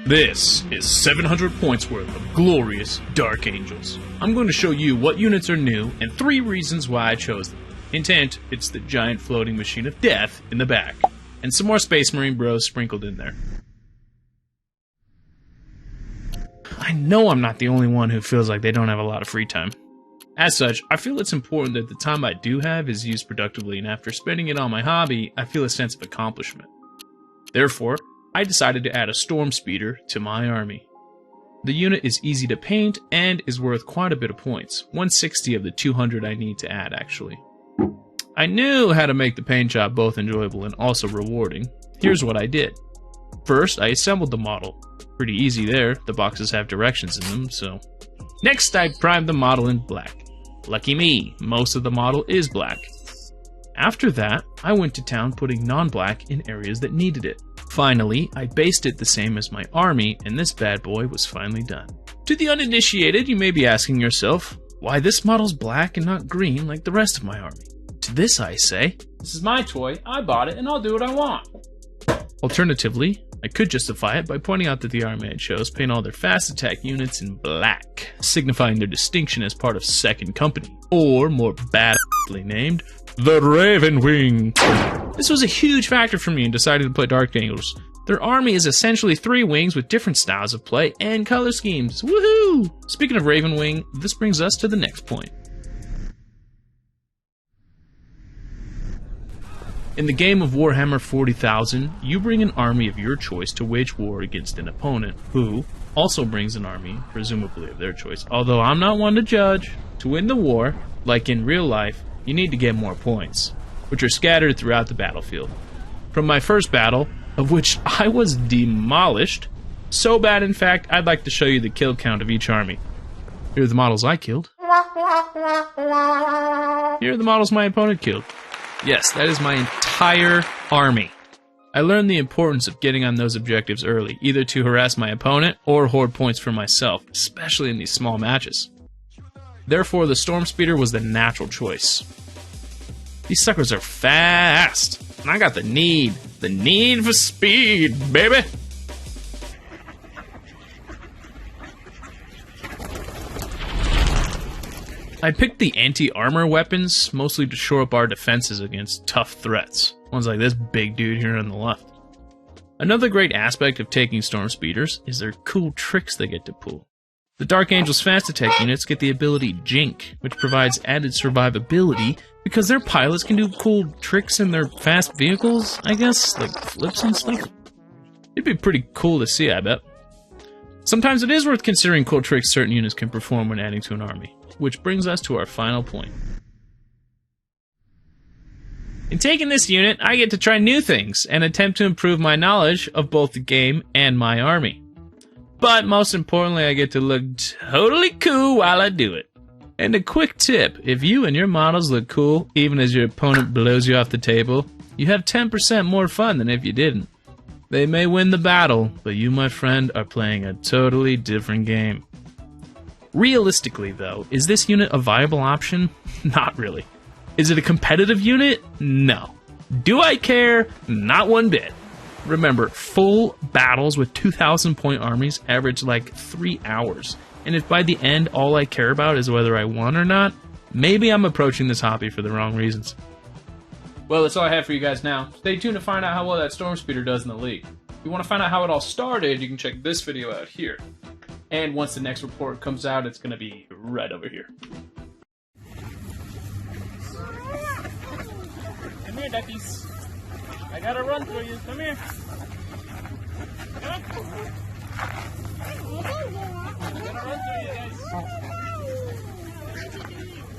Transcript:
This is 700 points worth of glorious Dark Angels. I'm going to show you what units are new and 3 reasons why I chose them. Hint hint, it's the giant floating machine of death in the back. And some more Space Marine bros sprinkled in there. I know I'm not the only one who feels like they don't have a lot of free time. As such, I feel it's important that the time I do have is used productively, and after spending it on my hobby, I feel a sense of accomplishment. Therefore, I decided to add a Storm Speeder to my army. The unit is easy to paint and is worth quite a bit of points, 160 of the 200 I need to add actually. I knew how to make the paint job both enjoyable and also rewarding. Here's what I did. First, I assembled the model. Pretty easy there, the boxes have directions in them, so... Next, I primed the model in black. Lucky me, most of the model is black. After that, I went to town putting non-black in areas that needed it. Finally, I based it the same as my army, and this bad boy was finally done. To the uninitiated, you may be asking yourself, why this model's black and not green like the rest of my army? To this I say, this is my toy, I bought it, and I'll do what I want. Alternatively, I could justify it by pointing out that the army I chose paint all their fast attack units in black, signifying their distinction as part of 2nd Company, or more badassly named, the Ravenwing. This was a huge factor for me in deciding to play Dark Angels. Their army is essentially 3 wings with different styles of play and color schemes. Woohoo! Speaking of Ravenwing, this brings us to the next point. In the game of Warhammer 40,000, you bring an army of your choice to wage war against an opponent, who also brings an army, presumably of their choice. Although I'm not one to judge, to win the war, like in real life, you need to get more points, which are scattered throughout the battlefield. From my first battle, of which I was demolished, so bad in fact, I'd like to show you the kill count of each army. Here are the models I killed. Here are the models my opponent killed. Yes, that is my entire army. I learned the importance of getting on those objectives early, either to harass my opponent or hoard points for myself, especially in these small matches. Therefore, the Storm Speeder was the natural choice. These suckers are fast, and I got the need for speed, baby! I picked the anti-armor weapons, mostly to shore up our defenses against tough threats, ones like this big dude here on the left. Another great aspect of taking Storm Speeders is their cool tricks they get to pull. The Dark Angels fast attack units get the ability Jink, which provides added survivability because their pilots can do cool tricks in their fast vehicles, I guess, like flips and stuff. It'd be pretty cool to see, I bet. Sometimes it is worth considering cool tricks certain units can perform when adding to an army, which brings us to our final point. In taking this unit, I get to try new things and attempt to improve my knowledge of both the game and my army. But most importantly, I get to look totally cool while I do it. And a quick tip, if you and your models look cool, even as your opponent blows you off the table, you have 10% more fun than if you didn't. They may win the battle, but you, my friend, are playing a totally different game. Realistically, though, is this unit a viable option? Not really. Is it a competitive unit? No. Do I care? Not one bit. Remember, full battles with 2,000 point armies average like 3 hours. And if by the end all I care about is whether I won or not, maybe I'm approaching this hobby for the wrong reasons. Well, that's all I have for you guys now. Stay tuned to find out how well that Storm Speeder does in the league. If you want to find out how it all started, you can check this video out here. And once the next report comes out, it's going to be right over here. Come here, duckies. I gotta run through you. Come here. Come on.